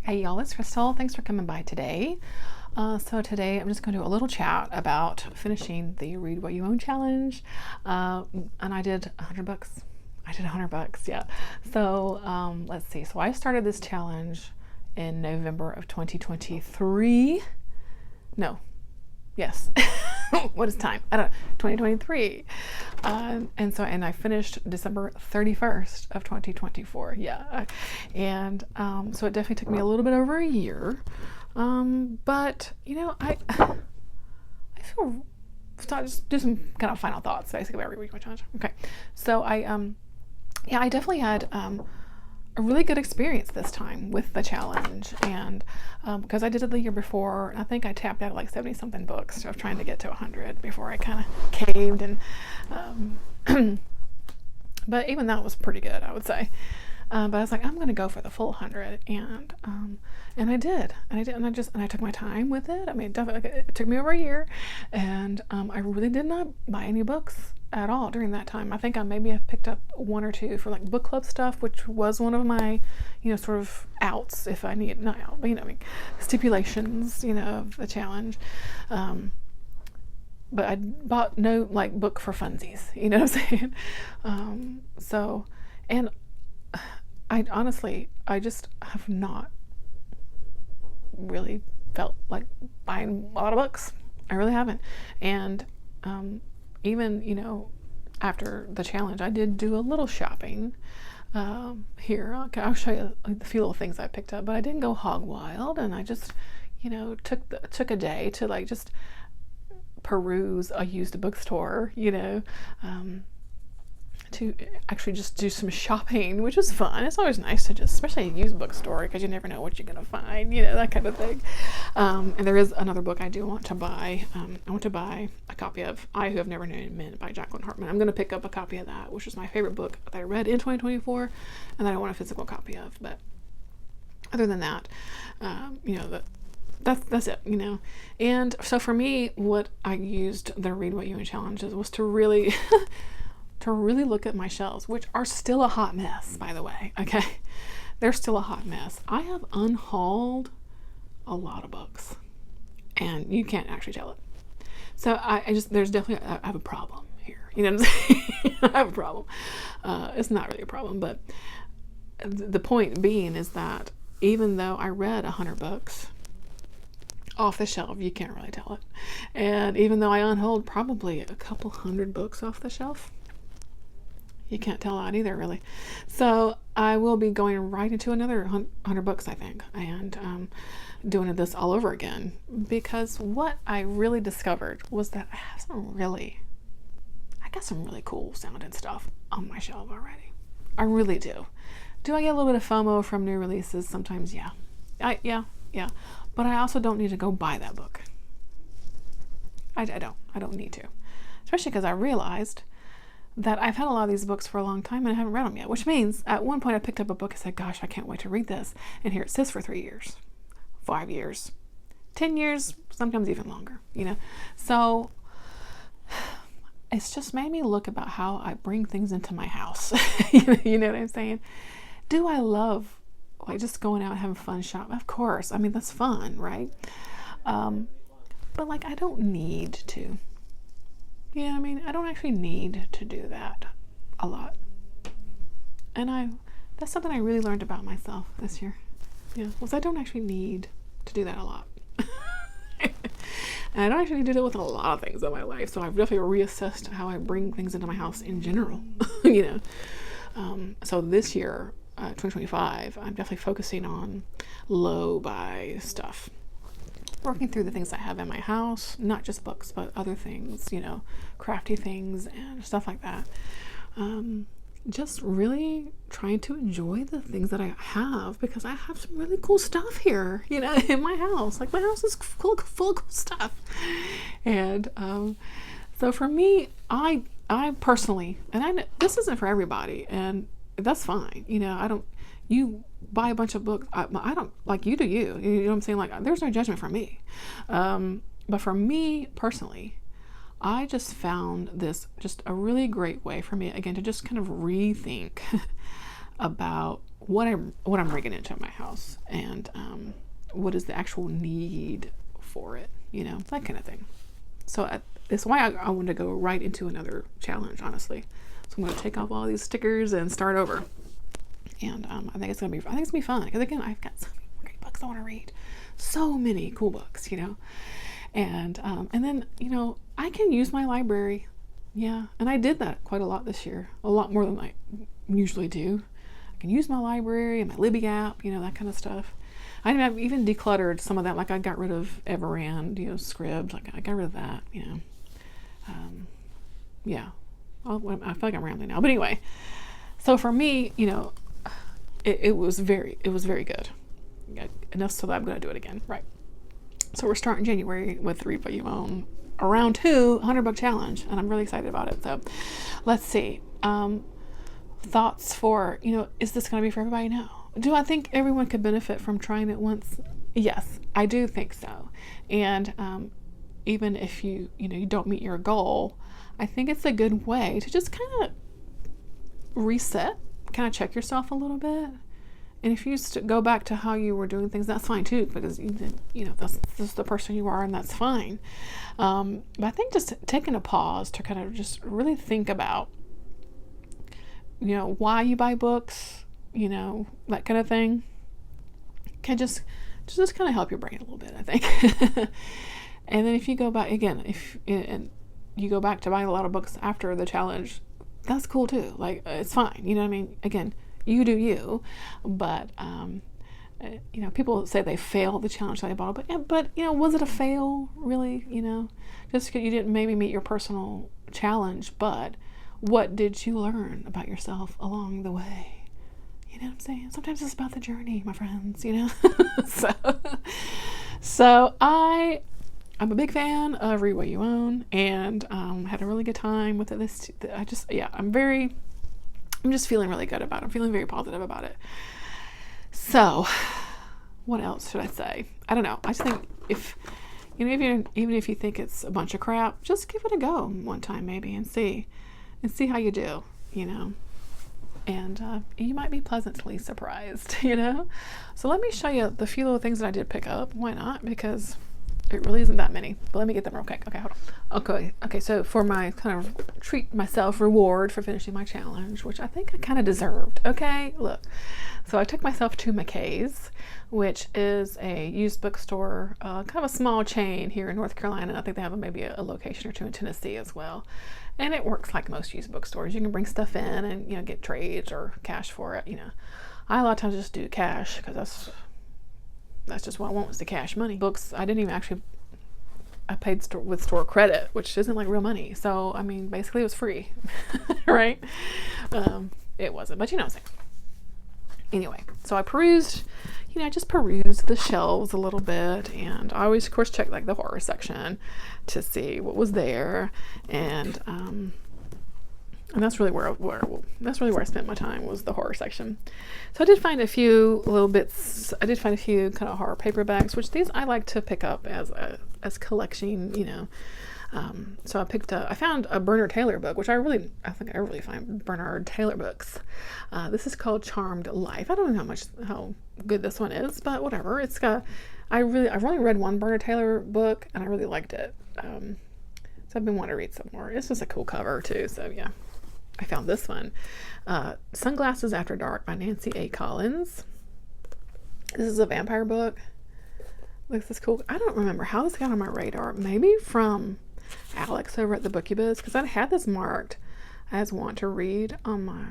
Hey y'all, it's Crystal. Thanks for coming by today. So today I'm just going to do a little chat about finishing the Read What You Own challenge. And I did $100. I did $100, yeah. So let's see. So I started this challenge in November of 2023. No, yes. What is time? I don't know. 2023. And I finished December 31st of 2024. Yeah. And so it definitely took me a little bit over a year. But I feel, so I'll just do some kind of final thoughts basically about Read What You Own challenge. Okay. So I definitely had a really good experience this time with the challenge, and because I did it the year before, I think I tapped out like 70 something books of trying to get to 100 before I kind of caved, and but even that was pretty good, I would say. But I was like, I'm going to go for the full 100, and I did, and I took my time with it. I mean, definitely, it took me over a year, and I really did not buy any books at all during that time. I think I picked up one or two for like book club stuff, which was one of my, sort of outs if I need, not out, but stipulations, of the challenge. But I bought no like book for funsies, you know what I'm saying? And I honestly, I just have not really felt like buying a lot of books. I really haven't. And even, after the challenge, I did do a little shopping here. Okay, I'll show you a few little things I picked up, but I didn't go hog wild, and I just, took a day to like just peruse a used bookstore, to actually just do some shopping, which was fun. It's always nice to just, especially a used bookstore, because you never know what you're gonna find, that kind of thing. And there is another book I do want to buy. I want to buy a copy of I Who Have Never Known Men by Jacqueline Hartman. I'm gonna pick up a copy of that, which is my favorite book that I read in 2024, and that I want a physical copy of. But other than that, that's it, And so for me, what I used the Read What You Own challenges was to really to really look at my shelves, which are still a hot mess, by the way. Okay, they're still a hot mess. I have unhauled a lot of books, and you can't actually tell it. So there's definitely, I have a problem here. You know what I'm saying? I have a problem. It's not really a problem, but the point being is that even though I read 100 books off the shelf, you can't really tell it. And even though I unhauled probably a couple hundred books off the shelf, you can't tell that either, really. So I will be going right into another 100 books, I think, and doing this all over again, because what I really discovered was that I got some really cool sounding stuff on my shelf already. I really do. Do I get a little bit of FOMO from new releases? Sometimes, yeah. Yeah. But I also don't need to go buy that book. I don't need to. Especially because I realized that I've had a lot of these books for a long time and I haven't read them yet, which means at one point I picked up a book and said, gosh, I can't wait to read this. And here it sits for 3 years, 5 years, 10 years, sometimes even longer, So it's just made me look about how I bring things into my house. You know what I'm saying? Do I love like just going out and having fun shopping? Of course. I mean, that's fun, right? But like, I don't need to. Yeah, I mean, I don't actually need to do that a lot. And that's something I really learned about myself this year. Yeah, was I don't actually need to do that a lot. And I don't actually need to do it with a lot of things in my life. So I've definitely reassessed how I bring things into my house in general, So this year, 2025, I'm definitely focusing on low buy stuff. Working through the things I have in my house, not just books, but other things, crafty things and stuff like that. Just really trying to enjoy the things that I have, because I have some really cool stuff here, in my house. Like, my house is full of cool stuff. And so for me, I personally, and I know this isn't for everybody, and that's fine. You buy a bunch of books. I don't, like, you do you. You know what I'm saying? Like, there's no judgment from me. But for me personally, I just found this just a really great way for me, again, to just kind of rethink about what I'm bringing into my house, and what is the actual need for it, that kind of thing. So that's why I wanted to go right into another challenge, honestly. So I'm going to take off all these stickers and start over. And I think it's gonna be fun, because again, I've got so many great books I want to read, so many cool books, and then I can use my library, and I did that quite a lot this year, a lot more than I usually do. I can use my library and my Libby app, that kind of stuff. I've even decluttered some of that, like I got rid of Everand, Scribd, like I got rid of that, I feel like I'm rambling now, but anyway, so for me, it was very good. Enough so that I'm going to do it again, right? So we're starting January with Read What You Own, around 2 100-book challenge, and I'm really excited about it. So let's see. Thoughts for, is this going to be for everybody? No. Do I think everyone could benefit from trying it once? Yes, I do think so. And even if you don't meet your goal, I think it's a good way to just kind of reset, kind of check yourself a little bit. And if you go back to how you were doing things, that's fine too, because that's the person you are, and that's fine. But I think just taking a pause to kind of just really think about, why you buy books, that kind of thing, can just kind of help your brain a little bit, I think. And then if you go back again, and you go back to buying a lot of books after the challenge, that's cool too. Like, it's fine. You know what I mean? Again, you do you, but people say they failed the challenge that they bought, but was it a fail really? Just because you didn't maybe meet your personal challenge, but what did you learn about yourself along the way? You know what I'm saying? Sometimes it's about the journey, my friends. So I'm a big fan of Read What You Own, and had a really good time with it. I'm just feeling really good about it. I'm feeling very positive about it. So, what else should I say? I don't know. I just think even if you think it's a bunch of crap, just give it a go one time maybe and see how you do. And you might be pleasantly surprised. So let me show you the few little things that I did pick up. Why not? Because it really isn't that many, but let me get them real quick. Okay, hold on. Okay, so for my kind of treat myself reward for finishing my challenge, which I think I kind of deserved. Okay, look. So I took myself to McKay's, which is a used bookstore, kind of a small chain here in North Carolina. And I think they have maybe a location or two in Tennessee as well. And it works like most used bookstores. You can bring stuff in and, get trades or cash for it. I a lot of times just do cash because that's just what I want, was the cash money. Books, I paid with store credit, which isn't like real money. So, I mean, basically it was free, right? It wasn't, but you know what I'm saying. Anyway, so I just perused the shelves a little bit, and I always, of course, check like the horror section to see what was there, and that's really where I spent my time, was the horror section. So I did find a few little bits. I did find a few kind of horror paperbacks, which these I like to pick up as collection, So I found a Bernard Taylor book, which I think I really find Bernard Taylor books. This is called Charmed Life. I don't know how good this one is, but whatever. I've only read one Bernard Taylor book, and I really liked it. So I've been wanting to read some more. It's just a cool cover too. So yeah, I found this one, Sunglasses After Dark by Nancy A. Collins. This is a vampire book. This is cool. I don't remember how this got on my radar. Maybe from Alex over at the Bookubus, because I had this marked as want to read on my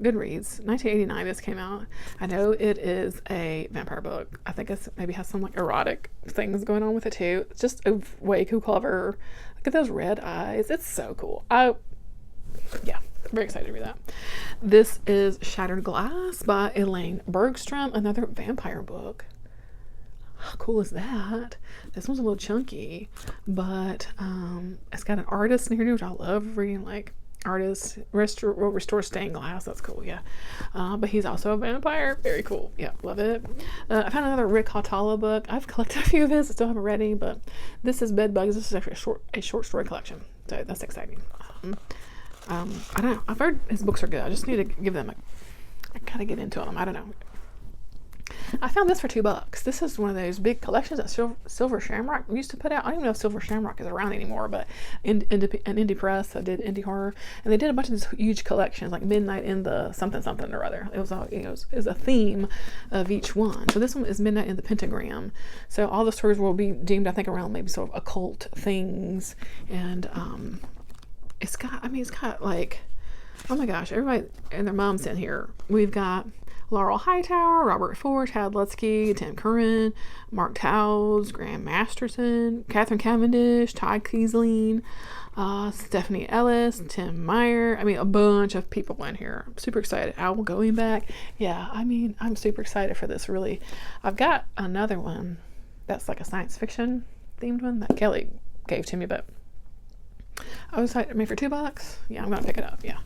Goodreads. 1989 this came out. I know it is a vampire book. I think it maybe has some like erotic things going on with it too. It's just a way cool cover. Look at those red eyes. It's so cool. I'm very excited to read that. This is Shattered Glass by Elaine Bergstrom, another vampire book. How cool is that? This one's a little chunky, but it's got an artist in here, which I love reading, like artists restore stained glass. That's cool, yeah. But he's also a vampire. Very cool. Yeah, love it. I found another Rick Hatala book. I've collected a few of his. I still haven't read any, but this is Bed Bugs. This is actually a short story collection, so that's exciting. I don't know. I've heard his books are good. I just need to give them I gotta get into them. I don't know. I found this for $2. This is one of those big collections that Silver Shamrock used to put out. I don't even know if Silver Shamrock is around anymore, but an indie press that did indie horror, and they did a bunch of these huge collections, like Midnight in the something something or other. It was all, it was a theme of each one. So this one is Midnight in the Pentagram. So all the stories will be deemed, I think, around maybe sort of occult things, and it's got like, oh my gosh, everybody and their mom's in here. We've got Laurel Hightower, Robert Ford, Chad Lutzke, Tim Curran, Mark Towles, Graham Masterson, Catherine Cavendish, Ty Kiesling, Stephanie Ellis, Tim Meyer. I mean, a bunch of people in here. I'm super excited. Owl going back. Yeah, I mean, I'm super excited for this, really. I've got another one that's like a science fiction themed one that Kelly gave to me, but I was like, I mean, for $2, yeah, I'm gonna pick it up. Yeah.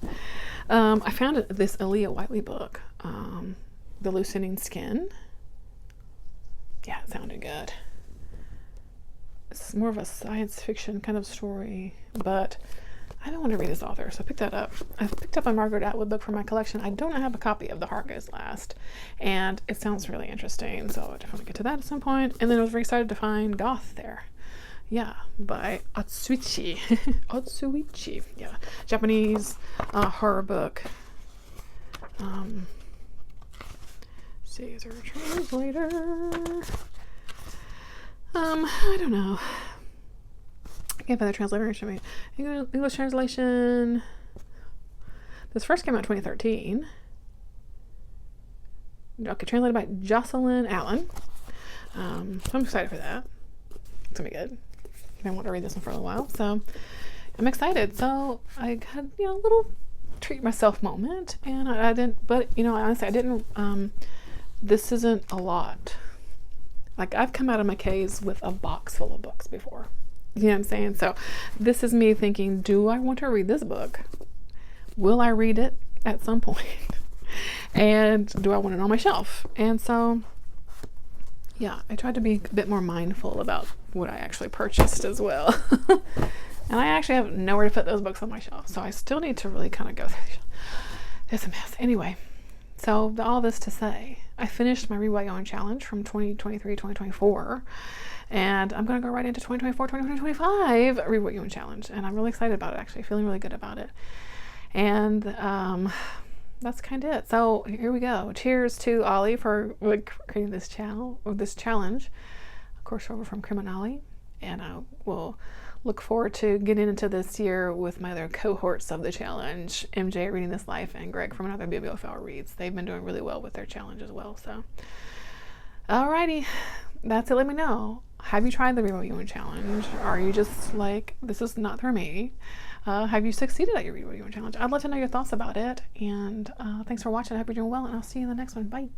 I found this Aaliyah Whiteley book, The Loosening Skin. Yeah, it sounded good. It's more of a science fiction kind of story, but I don't want to read this author, so I picked that up. I picked up a Margaret Atwood book for my collection. I don't have a copy of The Heart Goes Last, and it sounds really interesting, so I definitely get to that at some point. And then I was very excited to find Goth there. Yeah, by Atsuichi. Atsuichi. Yeah, Japanese horror book. See, is there a translator? I don't know. I can't find the translator. Show me English translation. This first came out in 2013. Okay, translated by Jocelyn Allen. So I'm excited for that. It's gonna be good. I want to read this one for a little while, so I'm excited. So I had, a little treat myself moment, and I didn't, but honestly I didn't, this isn't a lot. Like, I've come out of my caves with a box full of books before, you know what I'm saying? So this is me thinking, do I want to read this book? Will I read it at some point? And do I want it on my shelf? And so yeah, I tried to be a bit more mindful about what I actually purchased as well. And I actually have nowhere to put those books on my shelf, so I still need to really kind of go through. It's a mess. Anyway, so all this to say, I finished my Read What You Own challenge from 2023, 2024, and I'm going to go right into 2024, 2025 Read What You Own challenge, and I'm really excited about it, actually, feeling really good about it. And that's kind of it. So here we go. Cheers to Ollie for creating this challenge. Of course, over from Criminale, and I will look forward to getting into this year with my other cohorts of the challenge, MJ at Reading This Life and Greg from Another Bibliophile Reads. They've been doing really well with their challenge as well. So, alrighty, that's it. Let me know. Have you tried the Read What You Own challenge? Are you just like, this is not for me? Have you succeeded at your Read What You Own challenge? I'd love to know your thoughts about it. And thanks for watching. I hope you're doing well, and I'll see you in the next one. Bye.